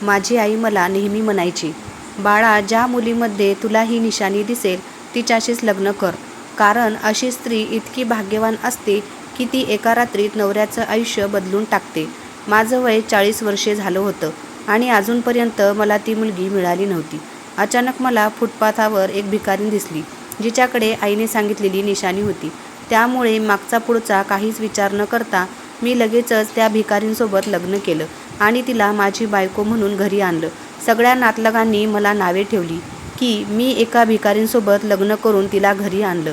माझी आई मला नेहमी म्हणायची, बाळा, ज्या मुलीमध्ये तुला ही निशाणी दिसेल तिच्याशीच लग्न कर, कारण अशी स्त्री इतकी भाग्यवान असते की ती एका रात्रीत नवऱ्याचं आयुष्य बदलून टाकते. माझं वय 40 वर्षे झालं होतं आणि अजूनपर्यंत मला ती मुलगी मिळाली नव्हती. अचानक मला फुटपाथावर एक भिकारीण दिसली, जिच्याकडे आईने सांगितलेली निशाणी होती. त्यामुळे मागचा पुढचा काहीच विचार न करता मी लगेचच त्या भिकारींसोबत लग्न केलं आणि तिला माझी बायको म्हणून घरी आणलं. सगळ्या नातलगांनी मला नावे ठेवली की मी एका भिकारींसोबत लग्न करून तिला घरी आणलं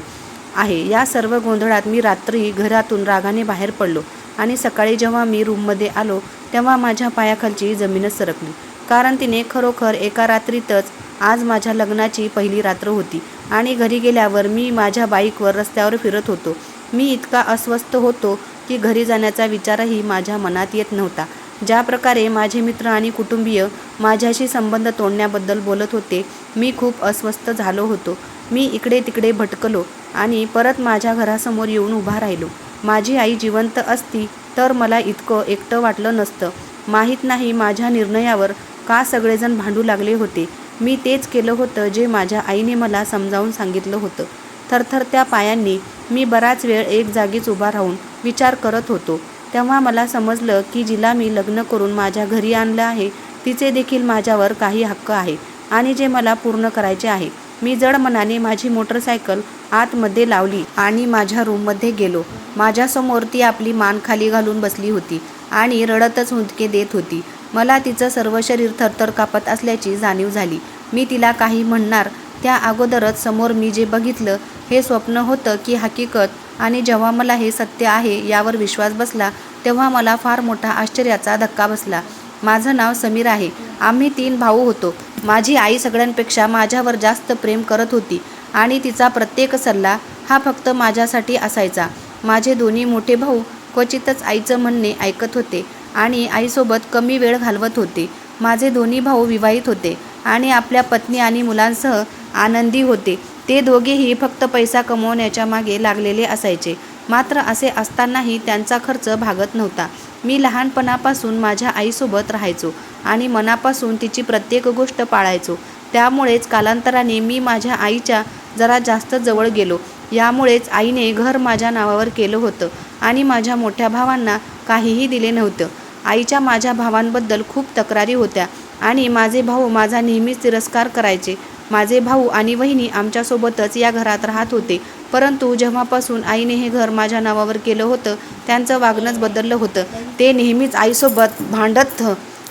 आहे. या सर्व गोंधळात मी रात्री घरातून रागाने बाहेर पडलो आणि सकाळी जेव्हा मी रूममध्ये आलो तेव्हा माझ्या पायाखालची जमीनच सरकली, कारण तिने खरोखर एका रात्रीतच आज माझ्या लग्नाची पहिली रात्र होती आणि घरी गेल्यावर मी माझ्या बाईकवर रस्त्यावर फिरत होतो. मी इतका अस्वस्थ होतो की घरी जाण्याचा विचारही माझ्या मनात येत नव्हता. ज्या प्रकारे माझे मित्र आणि कुटुंबीय माझ्याशी संबंध तोडण्याबद्दल बोलत होते, मी खूप अस्वस्थ झालो होतो. मी इकडे तिकडे भटकलो आणि परत माझ्या घरासमोर येऊन उभा राहिलो. माझी आई जिवंत असती तर मला इतकं एकटं वाटलं नसतं. माहीत नाही माझ्या निर्णयावर का सगळेजण भांडू लागले होते. मी तेच केलं होतं जे माझ्या आईने मला समजावून सांगितलं होतं. थरथरत्या पायांनी मी बराच वेळ एक जागीच उभा राहून विचार करत होतो. तेव्हा मला समजलं की जिला मी लग्न करून माझ्या घरी आणलं आहे तिचे देखील माझ्यावर काही हक्क आहे आणि जे मला पूर्ण करायचे आहे. मी जड मनाने माझी मोटरसायकल आतमध्ये लावली आणि माझ्या रूममध्ये गेलो. माझ्यासमोर ती आपली मान खाली घालून बसली होती आणि रडतच हुंदके देत होती. मला तिचं सर्व शरीर थरथर कापत असल्याची जाणीव झाली. मी तिला काही म्हणणार त्या अगोदरच समोर मी जे बघितलं हे स्वप्न होतं की हकीकत, आणि जेव्हा मला हे सत्य आहे यावर विश्वास बसला तेव्हा मला फार मोठा आश्चर्याचा धक्का बसला. माझं नाव समीर आहे. आम्ही 3 भाऊ होतो. माझी आई सगळ्यांपेक्षा माझ्यावर जास्त प्रेम करत होती आणि तिचा प्रत्येक सल्ला हा फक्त माझ्यासाठी असायचा. माझे दोन्ही मोठे भाऊ क्वचितच आईचं म्हणणे ऐकत होते आणि आईसोबत कमी वेळ घालवत होते. माझे दोन्ही भाऊ विवाहित होते आणि आपल्या पत्नी आणि मुलांसह आनंदी होते. ते दोघेही फक्त पैसा कमवण्याच्या मागे लागलेले असायचे. मात्र असे असतानाही त्यांचा खर्च भागत नव्हता. मी लहानपणापासून माझ्या आईसोबत राहायचो आणि मनापासून तिची प्रत्येक गोष्ट पाळायचो. त्यामुळेच कालांतराने मी माझ्या आईच्या जरा जास्त जवळ गेलो. यामुळेच आईने घर माझ्या नावावर केलं होतं आणि माझ्या मोठ्या भावांना काहीही दिले नव्हतं. आईच्या माझ्या भावांबद्दल खूप तक्रारी होत्या आणि माझे भाऊ माझा नेहमीच तिरस्कार करायचे. माझे भाऊ आणि वहिनी आमच्यासोबतच या घरात राहत होते, परंतु जेव्हापासून आईने हे घर माझ्या नावावर केलं होतं त्यांचं वागणंच बदललं होतं. ते नेहमीच आईसोबत भांडत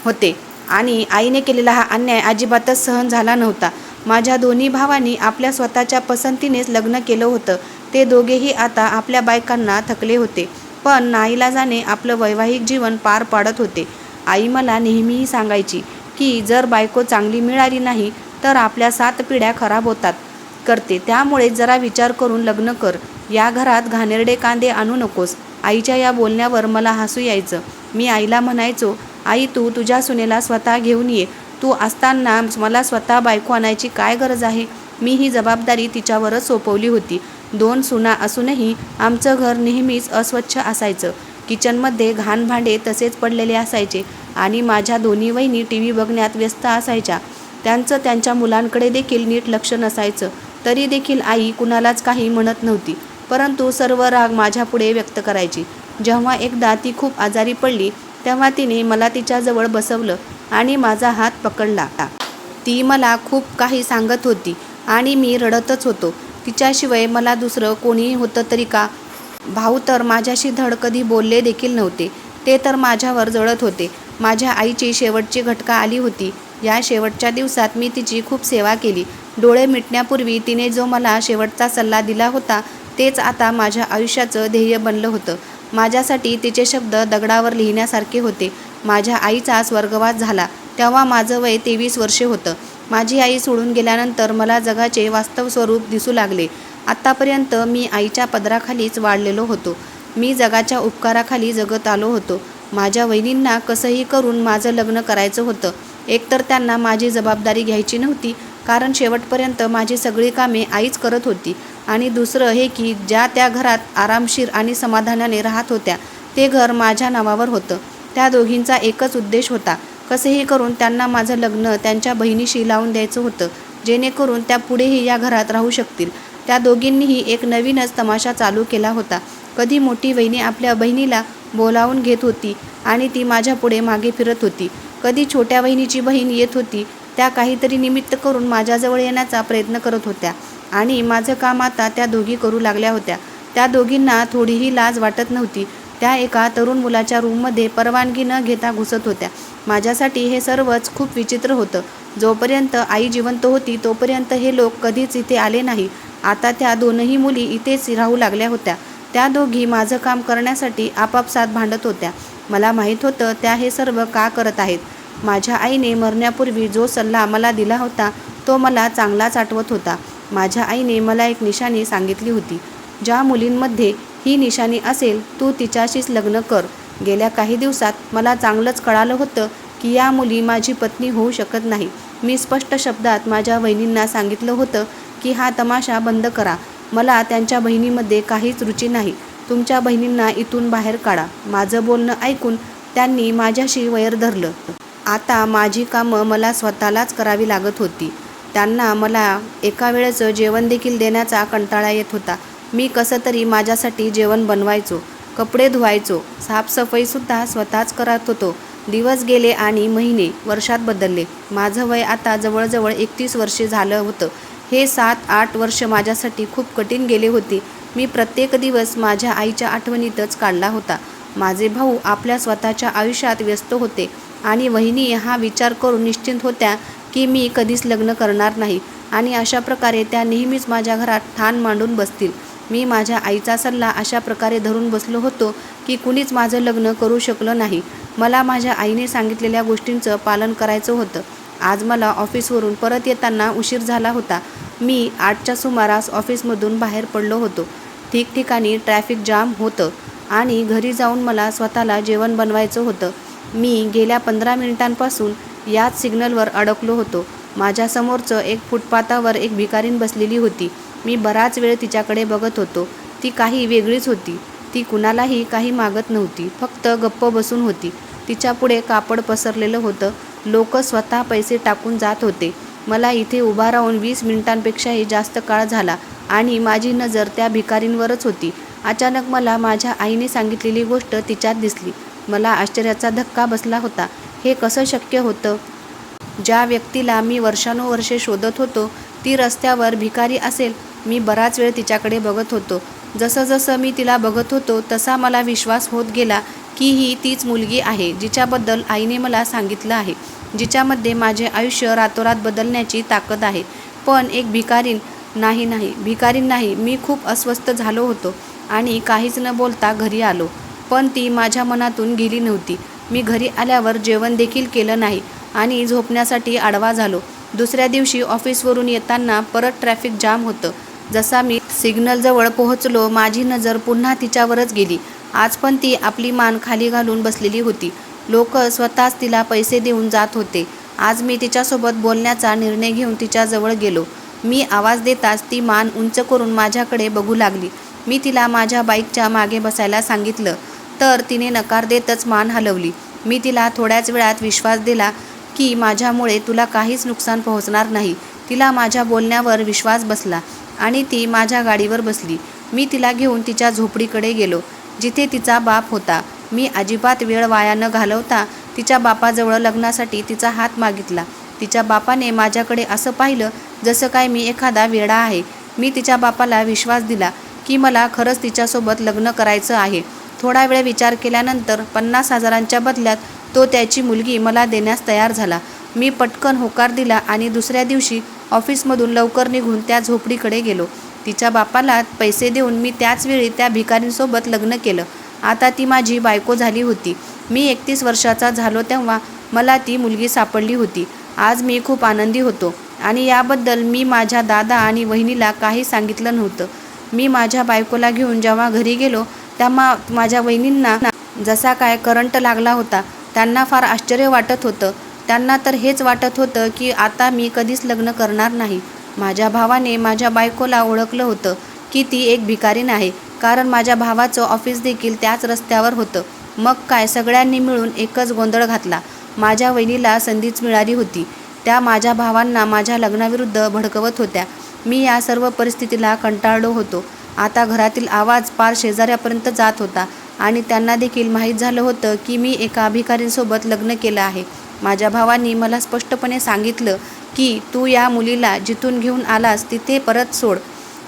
होते आणि आईने केलेला हा अन्याय अजिबातच सहन झाला नव्हता. माझ्या दोन्ही भावांनी आपल्या स्वतःच्या पसंतीनेच लग्न केलं होतं. ते दोघेही आता आपल्या बायकांना थकले होते, पण नाईलाजाने आपलं वैवाहिक जीवन पार पाडत होते. आई मला नेहमीही सांगायची की जर बायको चांगली मिळाली नाही तर आपल्या 7 पिढ्या खराब होतात करते, त्यामुळे जरा विचार करून लग्न कर. या घरात घाणेरडे कांदे आणू नकोस. आईच्या या बोलण्यावर मला हसू यायचं. मी आईला म्हणायचो, आई, तू तुझ्या सुनेला स्वतः घेऊन ये. तू असताना मला स्वतः बायको आणायची काय गरज आहे? मी ही जबाबदारी तिच्यावरच सोपवली होती. 2 सुना असूनही आमचं घर नेहमीच अस्वच्छ असायचं. किचनमध्ये घाण भांडे तसेच पडलेले असायचे आणि माझ्या दोन्ही वहिनी टीव्ही बघण्यात व्यस्त असायच्या. त्यांचं त्यांच्या मुलांकडे देखील नीट लक्ष नसायचं. तरी देखील आई कुणालाच काही म्हणत नव्हती, परंतु सर्व राग माझ्यापुढे व्यक्त करायची. जेव्हा एकदा ती खूप आजारी पडली तेव्हा तिने मला तिच्याजवळ बसवलं आणि माझा हात पकडला. ती मला खूप काही सांगत होती आणि मी रडतच होतो. तिच्याशिवाय मला दुसरं कोणीही होतं तरी का? भाऊ तर माझ्याशी धड कधी बोलले देखील नव्हते. ते तर माझ्यावर जळत होते. माझ्या आईची शेवटची घटका आली होती. या शेवटच्या दिवसात मी तिची खूप सेवा केली. डोळे मिटण्यापूर्वी तिने जो मला शेवटचा सल्ला दिला होता तेच आता माझ्या आयुष्याचं ध्येय बनलं होतं. माझ्यासाठी तिचे शब्द दगडावर लिहिण्यासारखे होते. माझ्या आईचा स्वर्गवास झाला तेव्हा माझं वय 23 वर्षे होतं. माझी आई सोडून गेल्यानंतर मला जगाचे वास्तव स्वरूप दिसू लागले. आत्तापर्यंत मी आईच्या पदराखालीच वाढलेलो होतो. मी जगाच्या उपकाराखाली जगत आलो होतो. माझ्या वहिनींना कसंही करून माझं लग्न करायचं होतं. एकतर त्यांना माझी जबाबदारी घ्यायची नव्हती, कारण शेवटपर्यंत माझी सगळी कामे आईच करत होती, आणि दुसरं हे की ज्या त्या घरात आरामशीर आणि समाधानाने राहत होत्या ते घर माझ्या नावावर होतं. त्या दोघींचा एकच उद्देश होता, कसेही करून त्यांना माझं लग्न त्यांच्या बहिणीशी लावून द्यायचं होतं, जेणेकरून त्या पुढेही या घरात राहू शकतील. त्या दोघींनीही एक नवीनच तमाशा चालू केला होता. कधी मोठी वहिनी आपल्या बहिणीला बोलावून घेत होती आणि ती माझ्या पुढे मागे फिरत होती. कधी छोट्या वहिनीची बहीण येत होती. त्या काहीतरी निमित्त करून माझ्याजवळ येण्याचा प्रयत्न करत होत्या आणि माझं काम आता त्या दोघी करू लागल्या होत्या. त्या दोघींना थोडीही लाज वाटत नव्हती. त्या एका तरुण मुलाच्या रूममध्ये परवानगी न घेता घुसत होत्या. माझ्यासाठी हे सर्वच खूप विचित्र होतं. जोपर्यंत आई जिवंत होती तोपर्यंत हे लोक कधीच इथे आले नाही. आता त्या दोनही मुली इथेच राहू लागल्या होत्या. त्या दोघी माझं काम करण्यासाठी आपापसात भांडत होत्या. मला माहीत होतं त्या हे सर्व का करत आहेत. माझ्या आईने मरण्यापूर्वी जो सल्ला मला दिला होता तो मला चांगलाच आठवत होता. माझ्या आईने मला एक निशाणी सांगितली होती. ज्या मुलींमध्ये ही निशाणी असेल तू तिच्याशीच लग्न कर. गेल्या काही दिवसात मला चांगलंच कळालं होतं की या मुली माझी पत्नी होऊ शकत नाही. मी स्पष्ट शब्दात माझ्या बहिणींना सांगितलं होतं की हा तमाशा बंद करा. मला त्यांच्या बहिणीमध्ये काहीच रुची नाही. तुमच्या बहिणींना इथून बाहेर काढा. माझं बोलणं ऐकून त्यांनी माझ्याशी वैर धरलं. आता माझी कामं मला स्वतःलाच करावी लागत होती. त्यांना मला एका वेळेचं जेवण देखील देण्याचा कंटाळा येत होता. मी कसं तरी माझ्यासाठी जेवण बनवायचो, कपडे धुवायचो, साफसफाईसुद्धा स्वतःच करत होतो. दिवस गेले आणि महिने वर्षात बदलले. माझं वय आता जवळजवळ 31 वर्षे झालं होतं. हे 7-8 वर्ष माझ्यासाठी खूप कठीण गेले होते. मी प्रत्येक दिवस माझ्या आईच्या आठवणीतच काढला होता. माझे भाऊ आपल्या स्वतःच्या आयुष्यात व्यस्त होते आणि वहिनी हा विचार करून निश्चिंत होत्या की मी कधीच लग्न करणार नाही आणि अशा प्रकारे त्या नेहमीच माझ्या घरात ठाण मांडून बसतील. मी माझ्या आईचा सल्ला अशा प्रकारे धरून बसलो होतो की कुणीच माझं लग्न करू शकलं नाही. मला माझ्या आईने सांगितलेल्या गोष्टींचं पालन करायचं होतं. आज मला ऑफिसवरून परत येताना उशीर झाला होता. मी 8च्या सुमारास ऑफिसमधून बाहेर पडलो होतो. ठिकठिकाणी ट्रॅफिक जाम होतं आणि घरी जाऊन मला स्वतःला जेवण बनवायचं होतं. मी गेल्या 15 मिनिटांपासून याच सिग्नलवर अडकलो होतो. माझ्यासमोरचं एक फुटपाथावर एक भिकारीण बसलेली होती. मी बराच वेळ तिच्याकडे बघत होतो. ती काही वेगळीच होती. ती कुणालाही काही मागत नव्हती, फक्त गप्प बसून होती. तिच्यापुढे कापड पसरलेलं होतं. लोक स्वतः पैसे टाकून जात होते. मला इथे उभा राहून 20 मिनिटांपेक्षाही जास्त काळ झाला आणि माझी नजर त्या भिकारींवरच होती. अचानक मला माझ्या आईने सांगितलेली गोष्ट तिच्यात दिसली. मला आश्चर्याचा धक्का बसला होता. हे कसं शक्य होतं? ज्या व्यक्तीला मी वर्षानुवर्षे शोधत होतो ती रस्त्यावर भिकारी असेल. मी बराच वेळ तिच्याकडे बघत होतो. जसं जसं मी तिला बघत होतो तसा मला विश्वास होत गेला की ही तीच मुलगी आहे जिच्याबद्दल आईने मला सांगितलं आहे, जिच्यामध्ये माझे आयुष्य रातोरात बदलण्याची ताकद आहे. पण एक भिकारीण भिकारीण नाही. मी खूप अस्वस्थ झालो होतो आणि काहीच न बोलता घरी आलो. पण ती माझ्या मनातून गेली नव्हती. मी घरी आल्यावर जेवण देखील केलं नाही आणि झोपण्यासाठी आडवा झालो. दुसऱ्या दिवशी ऑफिसवरून येताना परत ट्रॅफिक जाम होतं. जसा मी सिग्नलजवळ पोहोचलो माझी नजर पुन्हा तिच्यावरच गेली. आज पण ती आपली मान खाली घालून बसलेली होती. लोक स्वतःच तिला पैसे देऊन जात होते. आज मी तिच्यासोबत बोलण्याचा निर्णय घेऊन तिच्याजवळ गेलो. मी आवाज देताच ती मान उंच करून माझ्याकडे बघू लागली. मी तिला माझ्या बाईकच्या मागे बसायला सांगितलं तर तिने नकार देतच मान हलवली. मी तिला थोड्याच वेळात विश्वास दिला की माझ्यामुळे तुला काहीच नुकसान पोहोचणार नाही. तिला माझ्या बोलण्यावर विश्वास बसला आणि ती माझ्या गाडीवर बसली. मी तिला घेऊन तिच्या झोपडीकडे गेलो जिथे तिचा बाप होता. मी अजिबात वेळ वाया न घालवता तिच्या बापाजवळ लग्नासाठी तिचा हात मागितला. तिच्या बापाने माझ्याकडे असं पाहिलं जसं काय मी एखादा वेडा आहे. मी तिच्या बापाला विश्वास दिला की मला खरंच तिच्यासोबत लग्न करायचं आहे. थोडा वेळ विचार केल्यानंतर 50,000च्या बदल्यात तो त्याची मुलगी मला देण्यास तयार झाला. मी पटकन होकार दिला आणि दुसऱ्या दिवशी ऑफिसमधून लवकर निघून त्या झोपडीकडे गेलो. तिच्या बापाला पैसे देऊन मी त्याच वेळी त्या भिकारींसोबत लग्न केलं. आता ती माझी बायको झाली होती. मी 31 वर्षाचा झालो तेव्हा मला ती मुलगी सापडली होती. आज मी खूप आनंदी होतो आणि याबद्दल मी माझ्या दादा आणि वहिनीला काही सांगितलं नव्हतं. मी माझ्या बायकोला घेऊन जेव्हा घरी गेलो तेव्हा माझ्या वहिनींना जसा काय करंट लागला होता. त्यांना फार आश्चर्य वाटत होतं. त्यांना तर हेच वाटत होतं की आता मी कधीच लग्न करणार नाही. माझ्या भावाने माझ्या बायकोला ओळखलं होतं की ती एक भिकारीण आहे, कारण माझ्या भावाचं ऑफिस देखील त्याच रस्त्यावर होतं. मग काय, सगळ्यांनी मिळून एकच गोंधळ घातला. माझ्या वहिनीला संधीच मिळाली होती. त्या माझ्या भावांना माझ्या लग्नाविरुद्ध भडकवत होत्या. मी या सर्व परिस्थितीला कंटाळलो होतो. आता घरातील आवाज पार शेजाऱ्यापर्यंत जात होता आणि त्यांना देखील माहीत झालं होतं की मी एका भिकारींसोबत लग्न केलं आहे. माझ्या भावांनी मला स्पष्टपणे सांगितलं की तू या मुलीला जिथून घेऊन आलास तिथे परत सोड,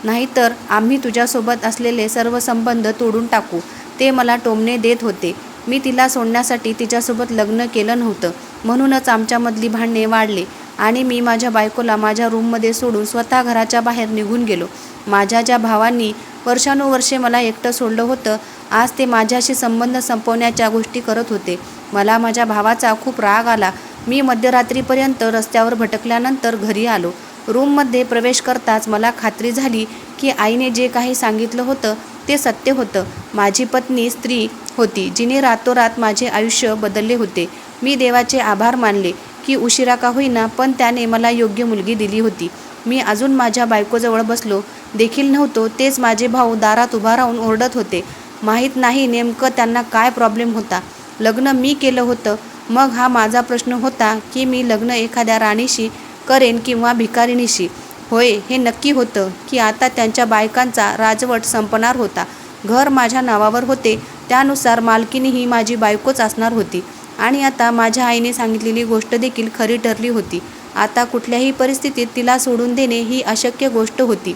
नाहीतर आम्ही तुझ्यासोबत असलेले सर्व संबंध तोडून टाकू. ते मला टोमणे देत होते. मी तिला सोडण्यासाठी तिच्यासोबत लग्न केलं नव्हतं, म्हणूनच आमच्यामधली भांडणे वाढले आणि मी माझ्या बायकोला माझ्या रूममध्ये सोडून स्वतः घराच्या बाहेर निघून गेलो. माझ्या ज्या भावांनी वर्षानुवर्षे मला एकटं सोडलं होतं, आज ते माझ्याशी संबंध संपवण्याच्या गोष्टी करत होते. मला माझ्या भावाचा खूप राग आला. मी मध्यरात्रीपर्यंत रस्त्यावर भटकल्यानंतर घरी आलो. रूममध्ये प्रवेश करताच मला खात्री झाली की आईने जे काही सांगितलं होतं ते सत्य होतं. माझी पत्नी स्त्री होती जिने रातोरात माझे आयुष्य बदलले होते. मी देवाचे आभार मानले की उशिरा का होईना पण त्याने मला योग्य मुलगी दिली होती. मी अजून माझ्या बायकोजवळ बसलो देखील नव्हतो, तेच माझे भाऊ दारात उभा राहून ओरडत होते. माहीत नाही नेमकं त्यांना काय प्रॉब्लेम होता. लग्न मी केलं होतं, मग हा माझा प्रश्न होता की मी लग्न एखाद्या राणीशी करेन किंवा भिकारिणीशी. होय, हे नक्की होतं की आता त्यांच्या बायकांचा राजवट संपणार होता. घर माझ्या नावावर होते, त्यानुसार मालकीणी ही माझी बायकोच असणार होती आणि आता माझ्या आईने सांगितलेली गोष्ट देखील खरी ठरली होती. आता कुठल्याही परिस्थितीत तिला सोडून देणे ही अशक्य गोष्ट होती.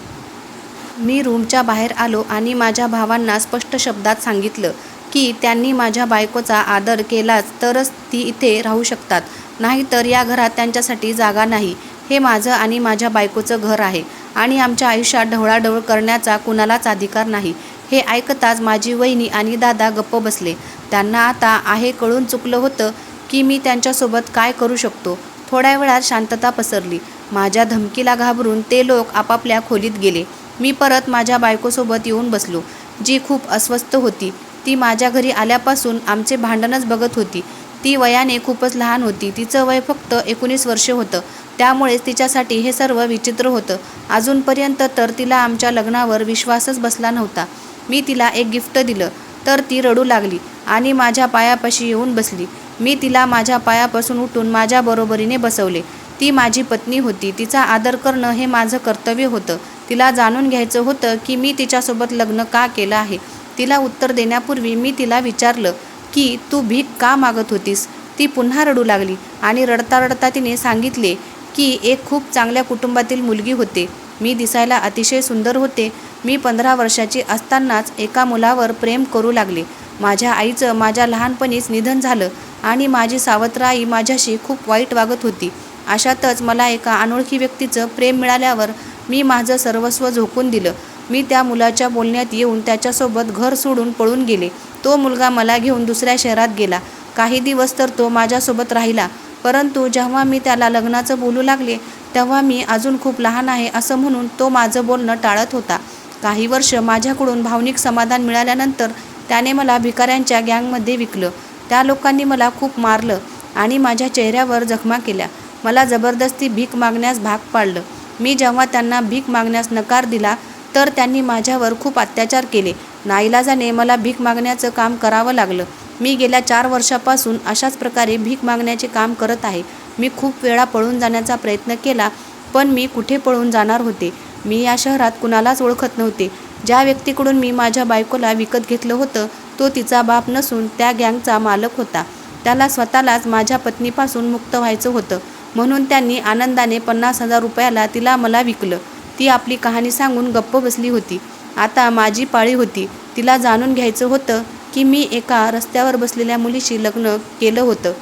मी रूमच्या बाहेर आलो आणि माझ्या भावांना स्पष्ट शब्दात सांगितलं की त्यांनी माझ्या बायकोचा आदर केलाच तरच ती इथे राहू शकतात, नाहीतर या घरात त्यांच्यासाठी जागा नाही. हे माझं आणि माझ्या बायकोचं घर आहे आणि आमच्या आयुष्यात ढवळाढवळ करण्याचा कुणालाच अधिकार नाही. हे ऐकताच माझी वहिनी आणि दादा गप्प बसले. त्यांना आता आहे कळून चुकलं होतं की मी त्यांच्यासोबत काय करू शकतो. थोड्या वेळात शांतता पसरली. माझ्या धमकीला घाबरून ते लोक आपापल्या खोलीत गेले. मी परत माझ्या बायकोसोबत येऊन बसलो, जी खूप अस्वस्थ होती. ती माझ्या घरी आल्यापासून आमचे भांडणच बघत होती. ती वयाने खूपच लहान होती. तिचं वय फक्त 19 वर्षे होतं, त्यामुळेच तिच्यासाठी हे सर्व विचित्र होतं. अजूनपर्यंत तर तिला आमच्या लग्नावर विश्वासच बसला नव्हता. मी तिला एक गिफ्ट दिलं तर ती रडू लागली आणि माझ्या पायापाशी येऊन बसली. मी तिला माझ्या पायापासून उठून माझ्या बरोबरीने बसवले. ती माझी पत्नी होती. तिचा आदर करणं हे माझं कर्तव्य होतं. तिला जाणून घ्यायचं होतं की मी तिच्यासोबत लग्न का केलं आहे. तिला उत्तर देण्यापूर्वी मी तिला विचारलं की तू भीक का मागत होतीस. ती पुन्हा रडू लागली आणि रडता रडता तिने सांगितले की एक खूप चांगल्या कुटुंबातील मुलगी होते. मी दिसायला अतिशय सुंदर होते. मी 15 वर्षाची असतानाच एका मुलावर प्रेम करू लागले. माझ्या आईचं माझ्या लहानपणीच निधन झालं आणि माझी सावत्र आई माझ्याशी खूप वाईट वागत होती. अशातच मला एका अनोळखी व्यक्तीचं प्रेम मिळाल्यावर मी माझं सर्वस्व झोकून दिलं. मी त्या मुलाच्या बोलण्यात येऊन त्याच्यासोबत घर सोडून पळून गेले. तो मुलगा मला घेऊन दुसऱ्या शहरात गेला. काही दिवस तर तो माझ्यासोबत राहिला, परंतु जेव्हा मी त्याला लग्नाचं बोलू लागले तेव्हा मी अजून खूप लहान आहे असं म्हणून तो माझं बोलणं टाळत होता. काही वर्ष माझ्याकडून भावनिक समाधान मिळाल्यानंतर त्याने मला भिकाऱ्यांच्या गँगमध्ये विकलं. त्या लोकांनी मला खूप मारलं आणि माझ्या चेहऱ्यावर जखमा केल्या. मला जबरदस्ती भीक मागण्यास भाग पाडलं. मी जेव्हा त्यांना भीक मागण्यास नकार दिला तर त्यांनी माझ्यावर खूप अत्याचार केले. नाईलाजाने मला भीक मागण्याचं काम करावं लागलं. मी गेल्या 4 वर्षापासून अशाच प्रकारे भीक मागण्याचे काम करत आहे. मी खूप वेळा पळून जाण्याचा प्रयत्न केला, पण मी कुठे पळून जाणार होते. मी या शहरात कुणालाच ओळखत नव्हते. ज्या व्यक्तीकडून मी माझ्या बायकोला विकत घेतलं होतं तो तिचा बाप नसून त्या गँगचा मालक होता. त्याला स्वतःलाच माझ्या पत्नीपासून मुक्त व्हायचं होतं, म्हणून त्यांनी आनंदाने 50,000 रुपयाला तिला मला विकलं. ती आपली कहाणी सांगून गप्प बसली होती. आता माझी पाळी होती. तिला जाणून घ्यायचं होतं की मी एका रस्त्यावर बसलेल्या मुलीशी लग्न केलं होतं.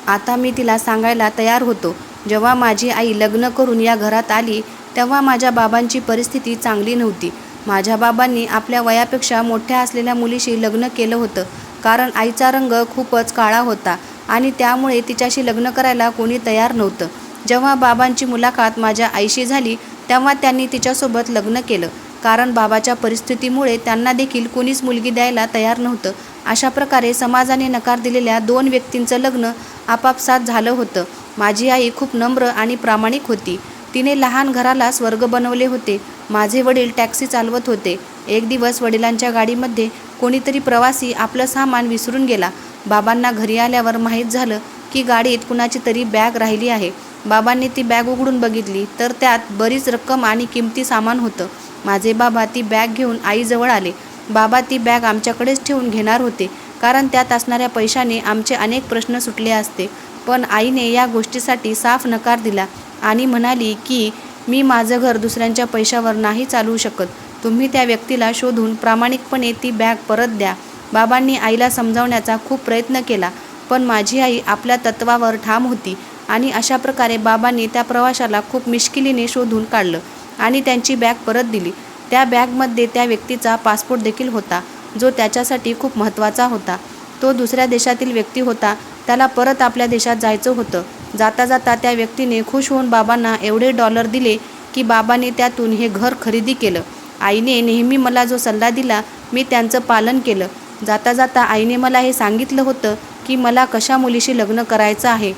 आता मी तिला सांगायला तयार होतो. जेव्हा माझी आई लग्न करून या घरात आली तेव्हा माझ्या बाबांची परिस्थिती चांगली नव्हती. माझ्या बाबांनी आपल्या वयापेक्षा मोठ्या असलेल्या मुलीशी लग्न केलं होतं, कारण आईचा रंग खूपच काळा होता आणि त्यामुळे तिच्याशी लग्न करायला कोणी तयार नव्हतं. जेव्हा बाबांची मुलाखत माझ्या आईशी झाली तेव्हा त्यांनी तिच्यासोबत लग्न केलं, कारण बाबाच्या परिस्थितीमुळे त्यांना देखील कोणीच मुलगी द्यायला तयार नव्हतं. अशा प्रकारे समाजाने नकार दिलेल्या 2 व्यक्तींचं लग्न आपापसात झालं होतं. माझी आई खूप नम्र आणि प्रामाणिक होती. तिने लहान घराला स्वर्ग बनवले होते. माझे वडील टॅक्सी चालवत होते. एक दिवस वडिलांच्या गाडीमध्ये कोणीतरी प्रवासी आपलं सामान विसरून गेला. बाबांना घरी आल्यावर माहीत झालं की गाडीत कुणाची तरी बॅग राहिली आहे. बाबांनी ती बॅग उघडून बघितली तर त्यात बरीच रक्कम आणि किमती सामान होतं. माझे बाबा ती बॅग घेऊन आईजवळ आले. बाबा ती बॅग आमच्याकडेच ठेवून घेणार होते, कारण त्यात असणाऱ्या पैशाने आमचे अनेक प्रश्न सुटले असते. पण आईने या गोष्टीसाठी साफ नकार दिला आणि म्हणाली की मी माझं घर दुसऱ्यांच्या पैशावर नाही चालवू शकत. तुम्ही त्या व्यक्तीला शोधून प्रामाणिकपणे ती बॅग परत द्या. बाबांनी आईला समजावण्याचा खूप प्रयत्न केला, पण माझी आई आपल्या तत्वावर ठाम होती आणि अशा प्रकारे बाबांनी त्या प्रवाशाला खूप मिश्किलीने शोधून काढलं आणि त्यांची बॅग परत दिली. त्या बॅगमध्ये त्या व्यक्तीचा पासपोर्ट देखील होता, जो त्याच्यासाठी खूप महत्त्वाचा होता. तो दुसऱ्या देशातील व्यक्ती होता. त्याला परत आपल्या देशात जायचं होतं. जाता जाता त्या व्यक्तीने खुश होऊन बाबांना एवढे डॉलर दिले की बाबांनी त्यातून हे घर खरेदी केलं. आईने नेहमी मला जो सल्ला दिला, मी त्यांचं पालन केलं. जाता जाता आईने मला हे सांगितलं होतं की मला कशा मुलीशी लग्न करायचं आहे.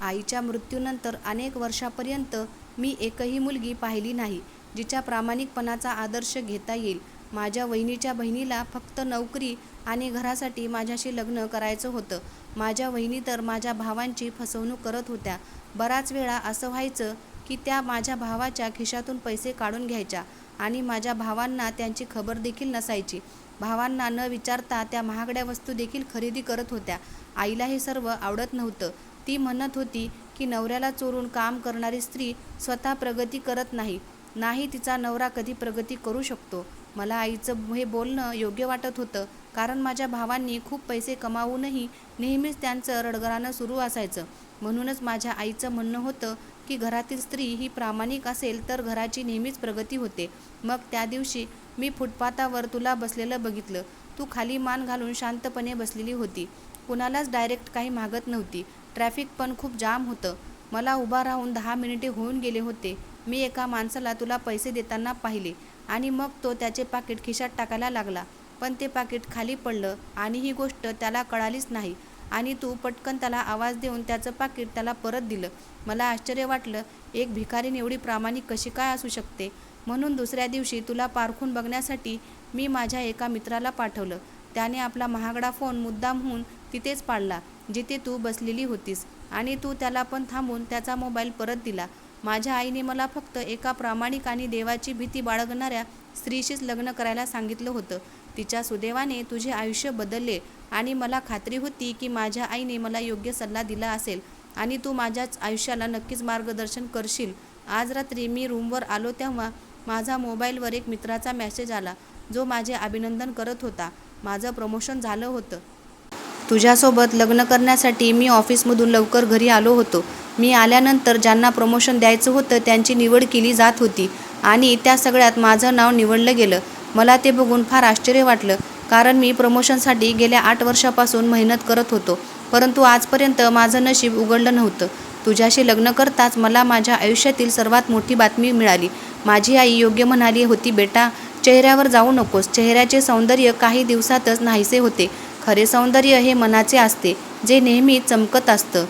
आईच्या मृत्यूनंतर अनेक वर्षापर्यंत मी एकही मुलगी पाहिली नाही, जिच्या प्रामाणिकपणाचा आदर्श घेता येईल. माझ्या वहिनीच्या बहिणीला फक्त नोकरी आणि घरासाठी माझ्याशी लग्न करायचं होतं. माझ्या वहिनी तर माझ्या भावांची फसवणूक करत होत्या. बराच वेळा असं व्हायचं की त्या माझ्या भावाच्या खिशातून पैसे काढून घ्यायच्या आणि माझ्या भावांना त्यांची खबर देखील नसायची. भावांना न विचारता त्या महागड्या वस्तू देखील खरेदी करत होत्या. आईला हे सर्व आवडत नव्हतं. ती म्हणत होती की नवऱ्याला चोरून काम करणारी स्त्री स्वतः प्रगती करत नाही तिचा नवरा कधी प्रगती करू शकतो. मला आईचं हे बोलणं योग्य वाटत होतं, कारण माझ्या भावांनी खूप पैसे कमावूनही नेहमीच त्यांचं रडगाणं सुरू असायचं. म्हणूनच माझ्या आईचं म्हणणं होतं की घरातील स्त्री ही प्रामाणिक असेल तर घराची नेहमीच प्रगती होते. मग त्या दिवशी मी फुटपाथावर तुला बसलेलं बघितलं. तू खाली मान घालून शांतपणे बसलेली होती. कुणालाच डायरेक्ट काही मागत नव्हती. ट्रॅफिक पण खूप जाम होतं. मला उभा राहून 10 मिनिटे होऊन गेले होते. मी एका माणसाला तुला पैसे देताना पाहिले आणि मग तो त्याचे पाकीट खिशात टाकायला लागला, पण ते पाकीट खाली पडलं आणि ही गोष्ट त्याला कळालीच नाही आणि तू पटकन त्याला आवाज देऊन त्याचं पाकीट त्याला परत दिलं. मला आश्चर्य वाटलं, एक भिकारीण एवढी प्रामाणिक कशी काय असू शकते. म्हणून दुसऱ्या दिवशी तुला पारखून बघण्यासाठी मी माझ्या एका मित्राला पाठवलं. त्याने आपला महागडा फोन मुद्दामहून तिथेच पाडला जिथे तू बसलेली होतीस आणि तू त्याला पण थांबून त्याचा मोबाईल परत दिला. माझ्या आईने मला फक्त एका प्रामाणिक आणि देवाची भीती बाळगणाऱ्या स्त्रीशीच लग्न करायला सांगितलं होतं. तिच्या सुदैवाने तुझे आयुष्य बदलले आणि मला खात्री होती की माझ्या आईने मला योग्य सल्ला दिला असेल आणि तू माझ्याच आयुष्याला नक्कीच मार्गदर्शन करशील. आज रात्री मी रूमवर आलो तेव्हा माझा मोबाईलवर एक मित्राचा मेसेज आला, जो माझे अभिनंदन करत होता. माझं प्रमोशन झालं होतं. तुझ्यासोबत लग्न करण्यासाठी मी ऑफिसमधून लवकर घरी आलो होतो. मी आल्यानंतर ज्यांना प्रमोशन द्यायचं होतं त्यांची निवड केली जात होती आणि त्या सगळ्यात माझं नाव निवडलं गेलं. मला ते बघून फार आश्चर्य वाटलं, कारण मी प्रमोशनसाठी गेल्या 8 वर्षापासून मेहनत करत होतो, परंतु आजपर्यंत माझं नशीब उघडलं नव्हतं. तुझ्याशी लग्न करताच मला माझ्या आयुष्यातील सर्वात मोठी बातमी मिळाली. माझी आई योग्य म्हणाली होती, बेटा, चेहऱ्यावर जाऊ नकोस. चेहऱ्याचे सौंदर्य काही दिवसातच नाहीसे होते. खरे सौंदर्य हे मनाचे असते, जे नेहमी चमकत असतं.